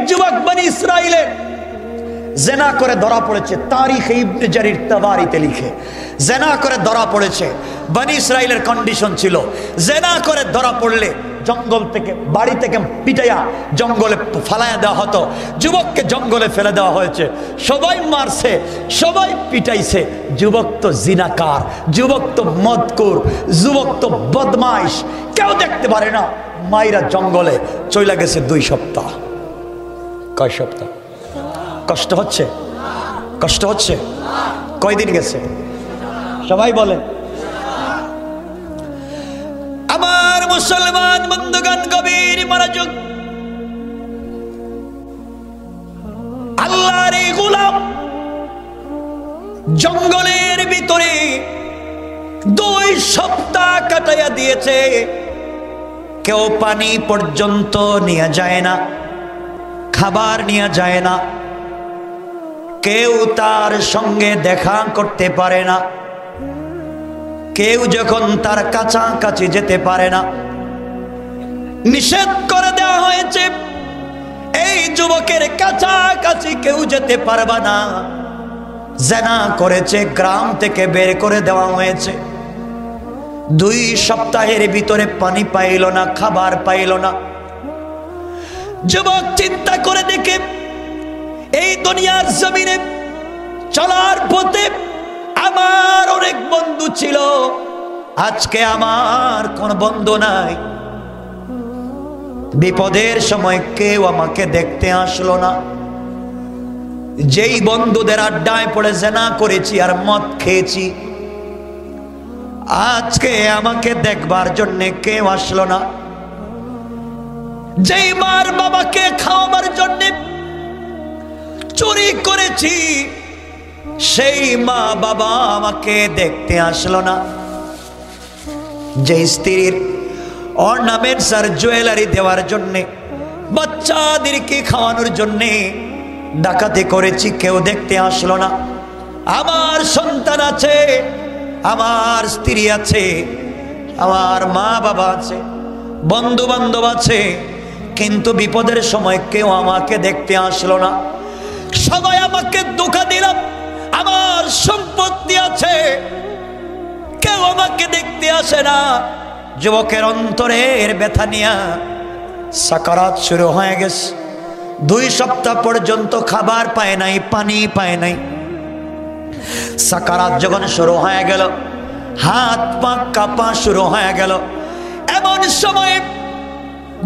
যুবক বনি ইসরাইলের জেনা করে ধরা পড়েছে। তারিখে ইবনে জারির তাবারিতে লিখে জেনা করে ধরা পড়েছে। বনি ইসরাইলের কন্ডিশন ছিল জেনা করে ধরা পড়লে জঙ্গল থেকে বাড়ি থেকে পিটাইয়া জঙ্গলে ফালাইয়া দেওয়া হতো। যুবককে জঙ্গলে ফেলে দেওয়া হয়েছে। সবাই মারছে, সবাই পিটাইছে। যুবক তো জিনাকার, যুবক তো মদকুর, যুবক তো বদমাইশ, কেউ দেখতে পারে না। মাইরা জঙ্গলে চলে গেছে 2 সপ্তাহ। কয় সপ্তাহ? কষ্ট হচ্ছে? কষ্ট হচ্ছে? কয়দিন গেছে? সবাই বলেন। আমার মুসলমান বন্ধুগণ, গভীর মনোযোগ। আল্লাহর এই গোলাম জঙ্গলের ভিতরে 2 সপ্তাহ কাটাইয়া দিয়েছে। কেউ পানি পর্যন্ত নিয়ে যায় না, খাবার নিয়ে যায় না, কেউ তার সঙ্গে দেখা করতে পারে না, কেউ যখন তার কাছাকাছি যেতে পারে না। নিষেধ করে দেওয়া হয়েছে এই যুবকের কাছাকাছি কেউ যেতে পারবে না। জেনা করেছে, গ্রাম থেকে বের করে দেওয়া হয়েছে। 2 সপ্তাহের ভিতরে পানি পাইল না, খাবার পাইল না। যুবক চিন্তা করে দেখে এই দুনিয়ার জমিনে চলার পথে আমার অনেক বন্ধু ছিল, আজকে আমার কোন বন্ধু নাই। বিপদের সময় কেউ আমাকে দেখতে আসলো না। যেই বন্ধুদের আড্ডায় পড়ে জেনা করেছি আর মদ খেয়েছি, আজকে আমাকে দেখবার জন্য কেউ আসলো না। যেই মার বাবাকে খাওয়াবার জন্য চুরি করেছি, সেই মা বাবা আমাকে দেখতে আসলো না। যে স্ত্রীর অর্নামেন্টস আর জুয়েলারি দেওয়ার জন্য, বাচ্চাদেরকে খাওয়ানোর জন্য ডাকাতি করেছি, কেউ দেখতে আসলো না। আমার সন্তান আছে, আমার স্ত্রী আছে, আমার মা বাবা আছে, বন্ধু বান্ধব আছে, কিন্তু বিপদের সময় কেউ আমাকে দেখতে আসলো না। সবাই আমাকে ধোঁকা দিল। আমার সম্পত্তি আছে, কেউ আমাকে দেখতে আসে না। যুবকের অন্তরের ব্যথা নিয়ে সাকারাত শুরু হয়ে গেছে। 2 সপ্তাহ পর্যন্ত খাবার পায় নাই, পানি পায় নাই। সাকারাত যখন শুরু হয়ে গেল, হাত পা কাঁপা শুরু হয়ে গেল। এমন সময়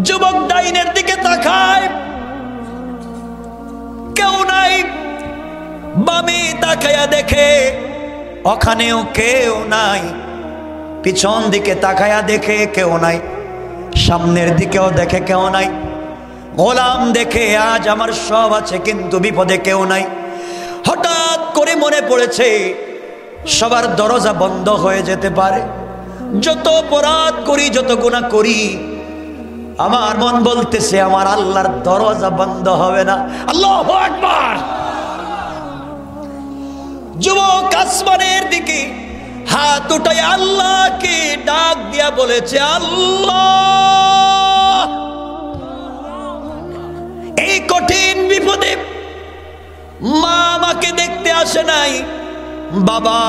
যুবক ডাইনের দিকে তাকায়, কেউ নাই। বামে তাকায়া দেখে ওখানেও কেউ নাই। পিছন দিকে তাকায়া দেখে কেউ নাই। সামনের দিকেও দেখে কেউ নাই। গোলাম দেখে আজ আমার সব আছে, কিন্তু বিপদে কেউ নাই। হঠাৎ করে মনে পড়েছে সবার দরজা বন্ধ হয়ে যেতে পারে। যত অপরাধ করি, যত গুনাহ করি, আমার মন বলতেছে আমার আল্লাহর দরজা বন্ধ হবে না। আল্লাহু আকবার। যুবক আসমানের দিকে হাত উঠায় আল্লাহকে ডাক দিয়া বলেছে, আল্লাহ, এই কঠিন বিপদে মা আমাকে দেখতে আসে নাই, বাবা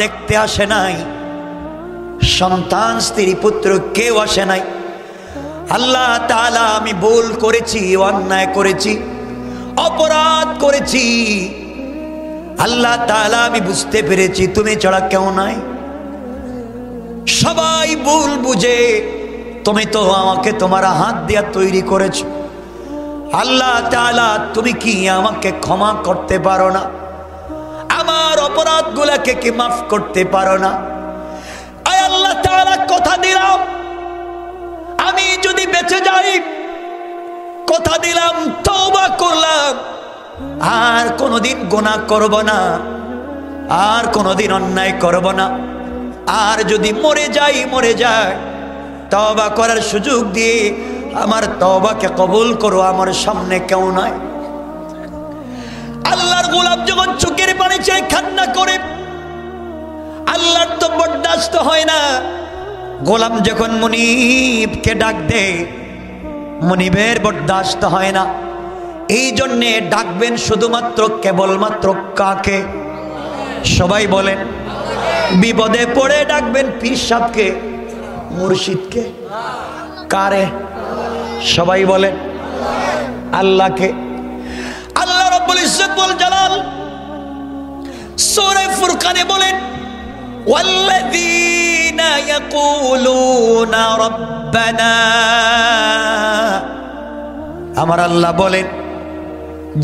দেখতে আসে নাই, সন্তান স্ত্রী পুত্র কেউ আসে নাই। আল্লাহ তাআলা, আমি ভুল করেছি, অন্যায় করেছি, অপরাধ করেছি। আল্লাহ তাআলা, আমি বুঝতে পেরেছি তুমি ছাড়া কেউ নাই। সবাই ভুল বুঝে, তুমি তো আমাকে তোমার হাত দিয়া তৈরি করেছো। আল্লাহ তাআলা, তুমি কি আমাকে ক্ষমা করতে পারো না? আমার অপরাধগুলোকে কি মাফ করতে পারো না? আয় আল্লাহ তাআলা, কথা দিলাম আমি যদি বেঁচে যাই, কথা দিলাম তওবা করলাম, আর কোনোদিন গুনাহ করব না, আর কোনোদিন অন্যায় করব না। আর যদি মরে যায়, তওবা করার সুযোগ দিয়ে আমার তওবাকে কবুল করো। আমার সামনে কেউ নাই। আল্লাহর গোলাম যখন চোখের পানি ছেড়ে কান্না করে, আল্লাহর তো বরদাস্ত হয় না। গোলাম যখন মুনিবকে ডাক দেয়, মুনিবের বরদাস্ত হয় না। এই জন্যে ডাকবেন শুধুমাত্র কেবলমাত্র কাকে? সবাই বলেন। বিপদে পড়ে ডাকবেন পীর সাহেবকে, মুর্শিদকে, কারে? সবাই বলেন আল্লাহকে। আল্লাহ রাব্বুল ইজ্জত ওয়াল জালাল সূরা ফুরকানে বলেন, ওয়াল্লাযীনা ইয়াকুলুনা রাব্বানা, আমার আল্লাহ বলেন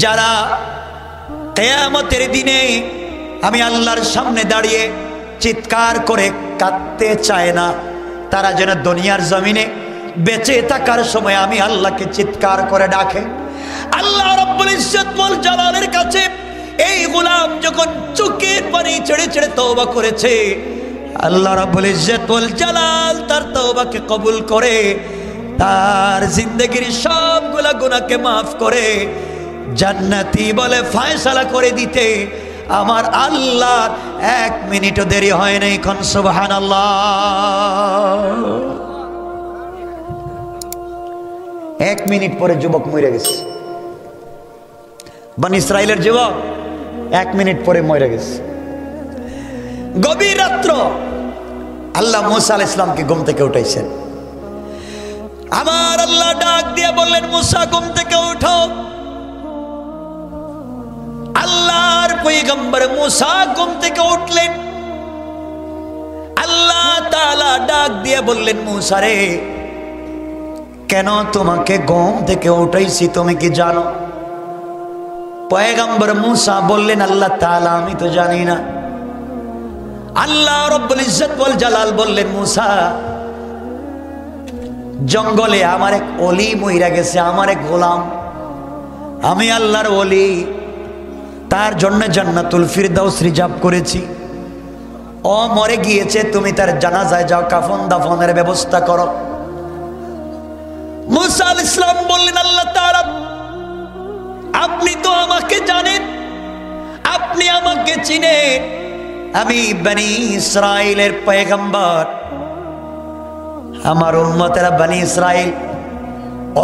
যারা কিয়ামতের দিনে আমি আল্লাহর সামনে দাঁড়িয়ে চিৎকার করে কাঁদতে চায় না, তারা যেন দুনিয়ার জমিনে বেঁচে থাকার সময় আমি আল্লাহকে চিৎকার করে ডাকে। আল্লাহ রাব্বুল ইজ্জত ওয়াল জালালের কাছে এই গোলাম যখন চোখের পানি ছেড়ে ছেড়ে তওবা করেছে, আল্লাহ রাব্বুল ইজ্জত ওয়াল জালাল তার তওবাকে কবুল করে তার জিন্দেগির সবগুলা গুনাহকে মাফ করে জান্নাতি বলে ফয়সালা করে দিতে আমার আল্লাহ 1 মিনিটও দেরি হয় নাই। কোন সুবহানাল্লাহ। 1 মিনিট পরে যুবক মরে গেছে। বনি ইসরাইলের যুবক 1 মিনিট পরে মরে গেছে। গভীর রাত্র আল্লাহ মুসা আলাইহিস সালামকে ঘুম থেকে উঠাইছেন। আমার আল্লাহ ডাক দিয়ে বললেন, মুসা ঘুম থেকে উঠো। আল্লাহর পয়গম্বর মুসা ঘুম থেকে উঠলেন। আল্লাহ তাআলা ডাক দিয়ে বললেন, মুসা রে, কেন তোমাকে ঘুম থেকে উঠাইছি তুমি কি জানো? পয়গম্বর মুসা বললেন, আল্লাহ তাআলা আমি তো জানি না। আল্লাহ রাব্বুল ইজ্জত ওয়াল জালাল বললেন, মুসা জঙ্গলে আমার এক ওলি মইরা গেছে, আমার এক গোলাম, আমি আল্লাহর ওলি, তার জন্য জান্নাতুল ফিরদাউস রিজার্ভ করেছি। ও মরে গিয়েছে, তুমি তার জানাজায় যাও, কাফন দাফনের ব্যবস্থা করো। মুসা আলাইহিস সালাম বললেন, আল্লাহ তাআলা আপনি তো আমাকে জানেন, আপনি আমাকে চিনেন, আমি বনি ইসরাইলের পয়গম্বর। আমার উম্মতেরা বনি ইসরাইল,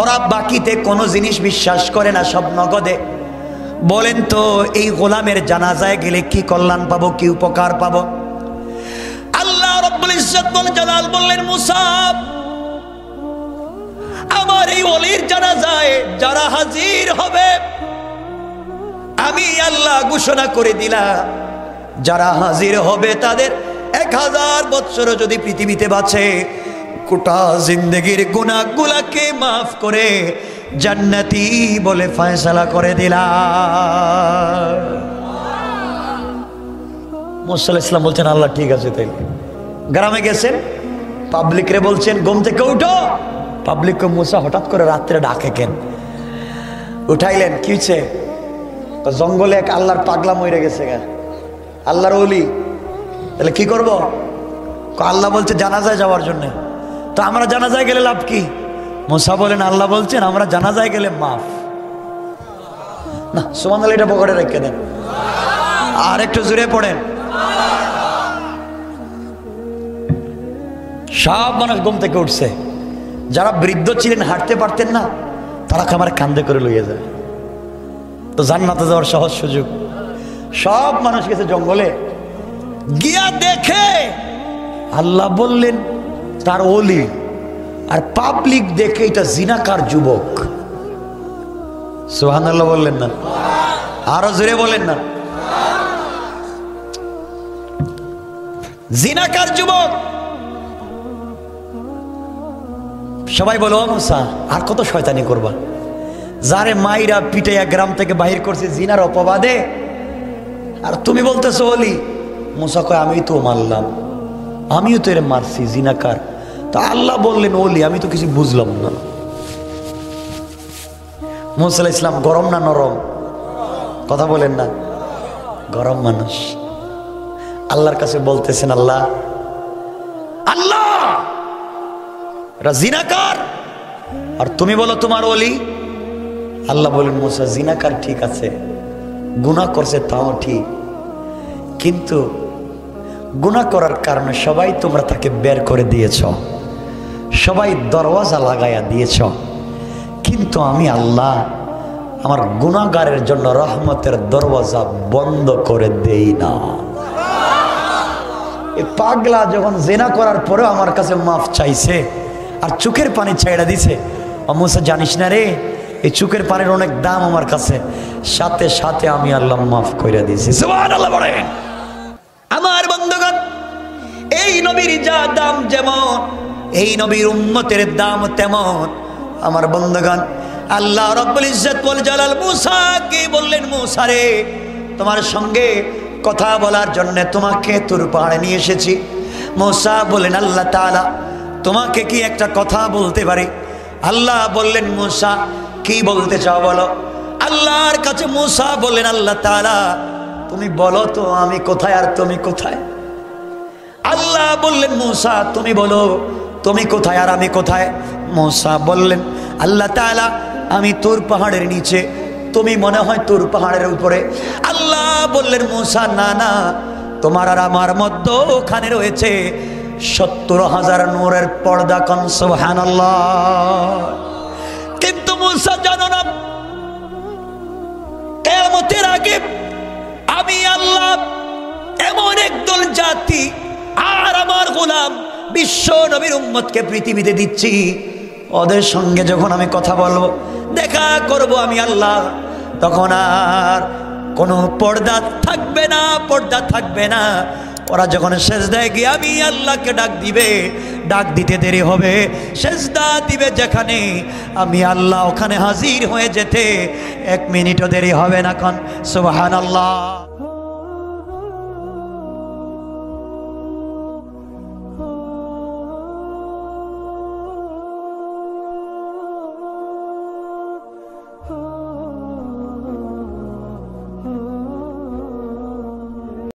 ওরা বাকিতে কোনো জিনিস বিশ্বাস করে না, সব নগদে। বলেন তো এই গোলামের জানাজায় গেলে কি কল্যাণ পাবো, কি উপকার পাবো? আল্লাহ রাব্বুল ইজ্জত ওয়াল জালাল বললেন, মুসা আমার এই ওলির জানাজায় যারা হাজির হবে আমি আল্লাহ ঘোষণা করে দিলাম, যারা হাজির হবে তাদের 1000 বছর যদি পৃথিবীতে বাঁচে গোটা জিন্দেগির গুনাহগুলোকে মাফ করে জান্নাতি বলে ফয়সালা করে দিলাম। মুসা আলাইহিস সালাম বলছেন, আল্লাহ ঠিক আছে। তাই গ্রামে গেছেন, পাবলিকরে বলছেন ঘুম থেকে উঠো। পাবলিককে মুসা হঠাৎ করে রাত্রে ডাকে কেন? উঠাইলেন, কি হয়েছে? জঙ্গলে এক আল্লাহর পাগলা মরে গেছে, আল্লাহর ওলি, তাহলে কি করব? আল্লাহ বলছে জানাজায় যাওয়ার জন্য। তো আমরা জানাজায় গেলে লাভ কি? মুসা বলেন, আল্লাহ বলছেন আমরা জানাজায় গেলে মাফ না। সুবহানাল্লাহ, এটা পকেটে রেখে দেন, আর একটু জোরে পড়েন। সব মানুষ ঘুম থেকে উঠছে। যারা বৃদ্ধ ছিলেন, হাঁটতে পারতেন না, তারা আমার কান্দে করে লইয়ে যায়। তো জান্নাতে যাওয়ার সহজ সুযোগ। সব মানুষ গেছে জঙ্গলে, গিয়া দেখে আল্লাহ বললেন তার ওলি, আর পাবলিক দেখে এটা জিনাকার যুবক। সুবহানাল্লাহ বললেন না? আরো জোরে বলেন না? জিনাকার যুবক। সবাই বলো, ও মুসা আর কত শয়তানি করবা? যারে মাইরা পিটাইয়া গ্রাম থেকে বাহির করছে জিনার অপবাদে, আর তুমি বলতেছো ওলি। মুসা কয়, আমি তো মারলাম, আমিও তো এর মারছি, জিনাকার। তা আল্লাহ বললেন ওলি, আমি তো কিছু বুঝলাম না। মুসা আলাইহিস সালাম গরম না নরম? কথা বলেন না? গরম মানুষ। আল্লাহর কাছে বলতেছেন, আল্লাহ আল্লাহ এরা জিনাকার, আর তুমি বলো তোমার ওলি। আল্লাহ বলেন, মুসা জিনাকার ঠিক আছে, গুনাহ করছে তাও ঠিক, কিন্তু গুনাহ করার কারণে সবাই তোমরা তাকে বের করে দিয়েছ, সবাই দরওয়াজা লাগাইয়া দিয়েছ, কিন্তু আমি আল্লাহ আমার গুনাহগারের জন্য রহমতের দরওয়াজা বন্ধ করে দেই না। এই পাগলা যখন জিনা করার পরেও আমার কাছে মাফ চাইছে আর চোখের পানি ছাইড়া দিছে, ও মুসা জানিস না রে, এই চোখের পানির অনেক দাম আমার কাছে, সাথে সাথে আমি আল্লাহ মাফ করে দিয়েছি। সুবহানাল্লাহ বলেন। আমার বন্ধুগণ, এই নবীর যা দাম যেমন, এই নবীর উম্মতের দাম তেমন। আমার বন্ধুগণ, আল্লাহ রাব্বুল ইজ্জত ওয়াল জালাল মুসাকে বললেন, মুসা রে, তোমার সঙ্গে কথা বলার জন্য তোমাকে তুর পাহাড়ে নিয়ে এসেছি। মুসা বললেন, আল্লাহ তাআলা তোমাকে কি একটা কথা বলতে পারি? আল্লাহ বললেন, মুসা কি বলতে চাও বলো। আল্লাহর কাছে মুসা বললেন, আল্লাহ তাআলা তুমি বলো তো আমি কোথায় আর তুমি কোথায়? আল্লাহ বললেন, মুসা তুমি বলো তুমি কোথায় আর আমি কোথায়? মুসা বললেন, আল্লাহ তাআলা আমি তুর পাহাড়ের নিচে, তুমি মনে হয় তুর পাহাড়ের উপরে। আল্লাহ বললেন, মুসা না না, তোমার আর আমার মধ্যে ওখানে রয়েছে ৭০,০০০ নূরের পর্দা। কোন সুবহানাল্লাহ। কিন্তু মুসা জানো না, কিয়ামতের আগে আমি আল্লাহ এমন একদল জাতি আর আমার গোলাম বিশ্ব নবীর উম্মতকে পৃথিবীতে দিচ্ছি, ওদের সঙ্গে যখন আমি কথা বলবো, দেখা করব আমি আল্লাহ, তখন আর কোনো পর্দা থাকবে না, পর্দা থাকবে না। ওরা যখন সেজদায় গিয়ে আমি আল্লাহকে ডাক দিবে, ডাক দিতে দেরি হবে, সেজদা দিবে যেখানে, আমি আল্লাহ ওখানে হাজির হয়ে যেতে 1 মিনিটও দেরি হবে না। কোন সুবহানাল্লাহ।